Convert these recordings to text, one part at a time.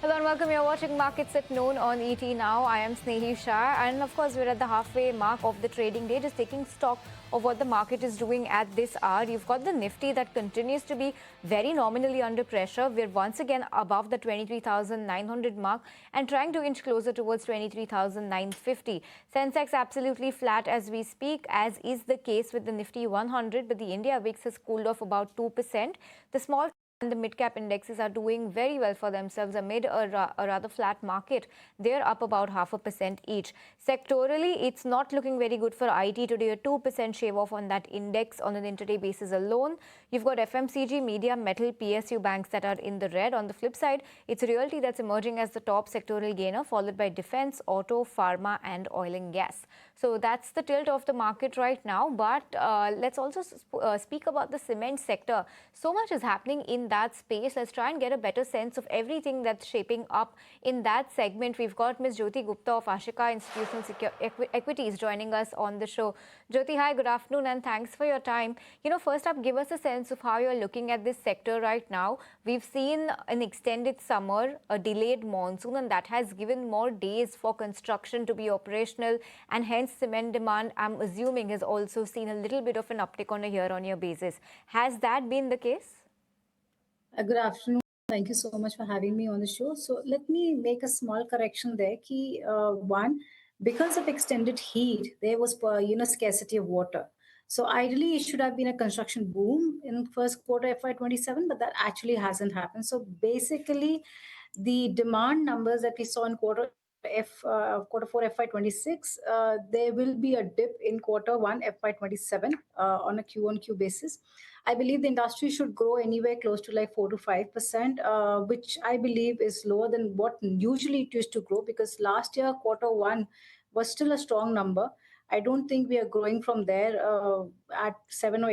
Hello and welcome. You're watching Markets at Noon on ET Now. I am Snehi Shah, and of course, we're at the halfway mark of the trading day, just taking stock of what the market is doing at this hour. You've got the Nifty that continues to be very nominally under pressure. We're once again above the 23,900 mark and trying to inch closer towards 23,950. Sensex absolutely flat as we speak, as is the case with the Nifty 100, but the India VIX has cooled off about 2%. The small and the mid-cap indexes are doing very well for themselves amid a rather flat market. They're up about 0.5% each. Sectorally, it's not looking very good for IT today. A 2% shave off on that index on an intraday basis alone. You've got FMCG, media, metal, PSU banks that are in the red. On the flip side, it's realty that's emerging as the top sectoral gainer, followed by defense, auto, pharma, and oil and gas. So that's the tilt of the market right now. But let's also speak about the cement sector. So much is happening in that space. Let's try and get a better sense of everything that's shaping up in that segment. We've got Ms. Jyoti Gupta of Ashika Institutional Equities joining us on the show. Jyoti, hi, good afternoon, and thanks for your time. First up, give us a sense of how you're looking at this sector right now. We've seen an extended summer, a delayed monsoon, and that has given more days for construction to be operational, and hence cement demand, I'm assuming, has also seen a little bit of an uptick on a year-on-year basis. Has that been the case? Good afternoon. Thank you so much for having me on the show. So let me make a small correction there. One, because of extended heat, there was scarcity of water. So ideally, it should have been a construction boom in first quarter FY27, but that actually hasn't happened. So basically, the demand numbers that we saw in quarter four FY26, there will be a dip in quarter one FY27 on a Q on Q basis. I believe the industry should grow anywhere close to like 4 to 5%, which I believe is lower than what usually it used to grow, because last year quarter one was still a strong number. I don't think we are growing from there at 7 or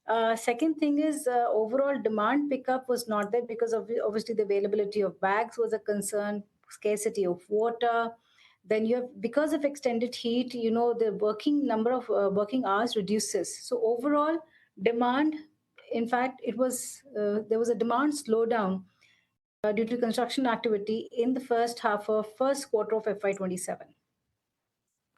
8%. Second thing is overall demand pickup was not there because of obviously the availability of bags was a concern, scarcity of water. Then you have, because of extended heat, the working number of working hours reduces. So overall demand, in fact, there was a demand slowdown due to construction activity in the first quarter of FY27.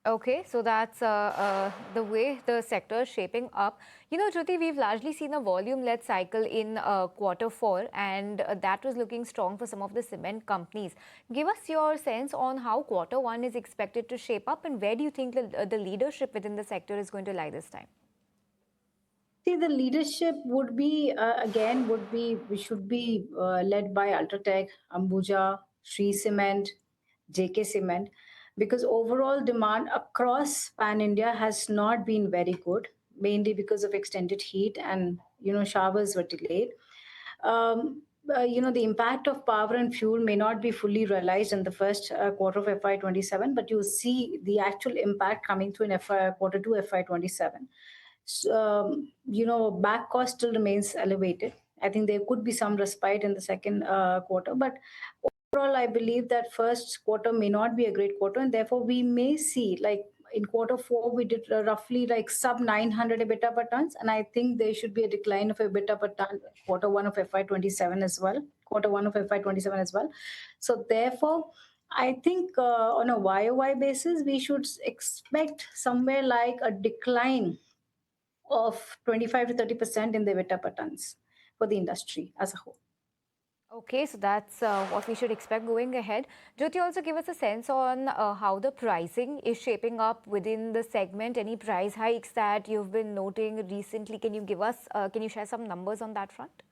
Okay, so that's the way the sector is shaping up. Jyoti, we've largely seen a volume-led cycle in quarter four, and that was looking strong for some of the cement companies. Give us your sense on how quarter one is expected to shape up, and where do you think the leadership within the sector is going to lie this time? See, the leadership we should be led by UltraTech, Ambuja, Shree Cement, JK Cement, because overall demand across Pan India has not been very good, mainly because of extended heat and showers were delayed. The impact of power and fuel may not be fully realized in the first quarter of FY27, but you see the actual impact coming through in quarter two FY27. Back cost still remains elevated. I think there could be some respite in the second quarter, but overall, I believe that first quarter may not be a great quarter, and therefore we may see, like in quarter four, we did roughly like sub 900 EBITDA per tons, and I think there should be a decline of EBITDA per ton quarter one of FY27 as well. Quarter one of FY27 as well. So therefore, I think on a YOY basis, we should expect somewhere like a decline of 25 to 30% in the EBITDA per tons for the industry as a whole. Okay, so that's what we should expect going ahead. Jyoti, also give us a sense on how the pricing is shaping up within the segment. Any price hikes that you've been noting recently? Can you share some numbers on that front?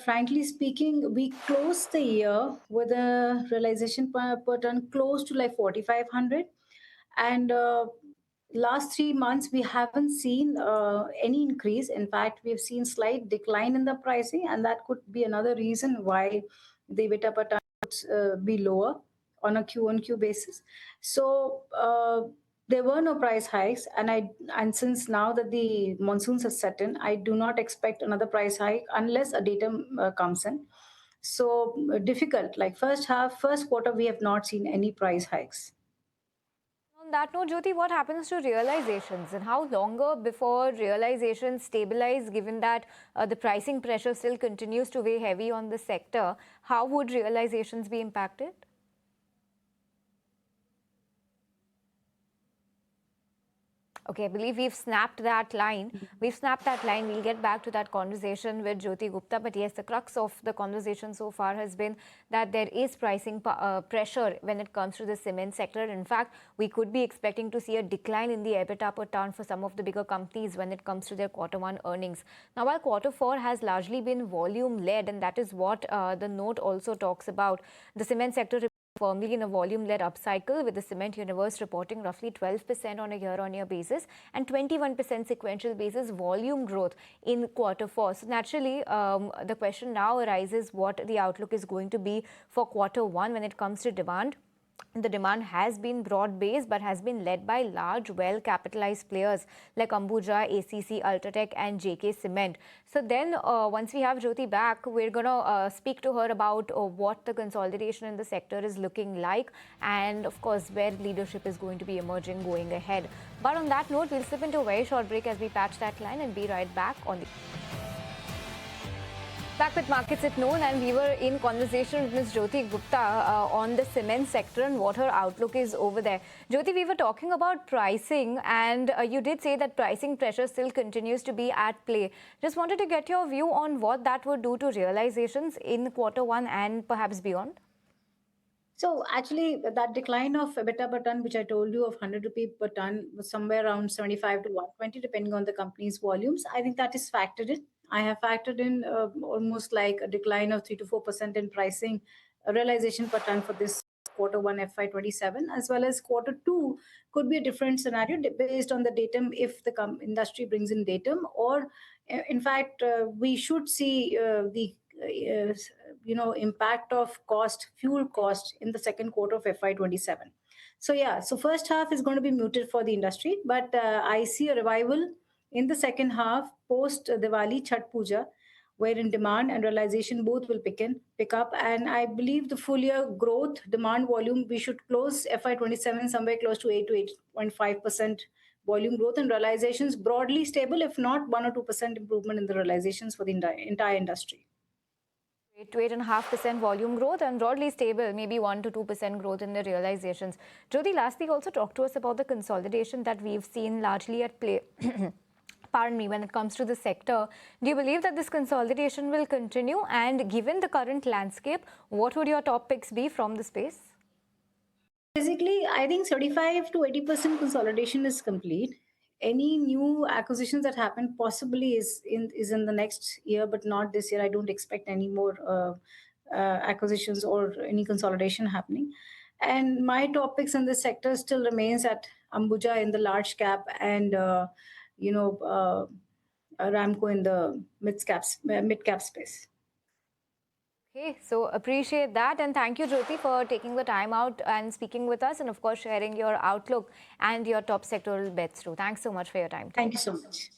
Frankly speaking, we closed the year with a realization per ton close to like 4,500. And last 3 months, we haven't seen any increase. In fact, we've seen slight decline in the pricing, and that could be another reason why the EBITDA per ton would be lower on a Q on Q basis. So there were no price hikes, and since now that the monsoons have set in, I do not expect another price hike unless a datum comes in. So difficult. Like first quarter, we have not seen any price hikes. On that note, Jyoti, what happens to realizations and how longer before realizations stabilize, given that the pricing pressure still continues to weigh heavy on the sector? How would realizations be impacted? Okay, I believe we've snapped that line. We've snapped that line. We'll get back to that conversation with Jyoti Gupta. But yes, the crux of the conversation so far has been that there is pricing pressure when it comes to the cement sector. In fact, we could be expecting to see a decline in the EBITDA per ton for some of the bigger companies when it comes to their Q1 earnings. Now, while Q4 has largely been volume-led, and that is what the note also talks about, the cement sector firmly in a volume-led upcycle, with the cement universe reporting roughly 12% on a year-on-year basis and 21% sequential basis volume growth in Q4. So naturally, the question now arises what the outlook is going to be for Q1 when it comes to demand. The demand has been broad-based but has been led by large, well-capitalized players like Ambuja, ACC, UltraTech and JK Cement. So then once we have Jyoti back, we're going to speak to her about what the consolidation in the sector is looking like and, of course, where leadership is going to be emerging going ahead. But on that note, we'll slip into a very short break as we patch that line and be right back on the... Back with Markets at Noon, and we were in conversation with Ms. Jyoti Gupta on the cement sector and what her outlook is over there. Jyoti, we were talking about pricing, and you did say that pricing pressure still continues to be at play. Just wanted to get your view on what that would do to realizations in Q1 and perhaps beyond. So actually, that decline of EBITDA per ton, which I told you of 100 rupee per ton, was somewhere around 75 to 120, depending on the company's volumes. I think that is factored in. I have factored in almost like a decline of 3 to 4% in pricing realization per ton for this Q1 FY27, as well as Q2 could be a different scenario based on the datum if the industry brings in datum, or in fact, we should see the impact of fuel cost in the second quarter of FY27. So yeah, so first half is going to be muted for the industry, but I see a revival in the second half post Diwali Chhat Puja, wherein demand and realization both will pick up, and I believe the full year growth demand volume, we should close FY27 somewhere close to 8 to 8.5% volume growth, and realizations broadly stable, if not 1 or 2% improvement in the realizations for the entire industry. 8 to 8.5% volume growth and broadly stable, maybe 1 to 2% growth in the realizations. Jyoti, lastly, also talk to us about the consolidation that we've seen largely at play. Pardon me, when it comes to the sector. Do you believe that this consolidation will continue? And given the current landscape, what would your top picks be from the space? Basically, I think 35 to 80% consolidation is complete. Any new acquisitions that happen possibly is in the next year, but not this year. I don't expect any more acquisitions or any consolidation happening. And my topics in this sector still remains at Ambuja in the large cap and Ramco in the mid cap space. Okay, so appreciate that, and thank you, Jyoti, for taking the time out and speaking with us, and of course sharing your outlook and your top sectoral bets too. Thanks so much for your time. Thank you so much.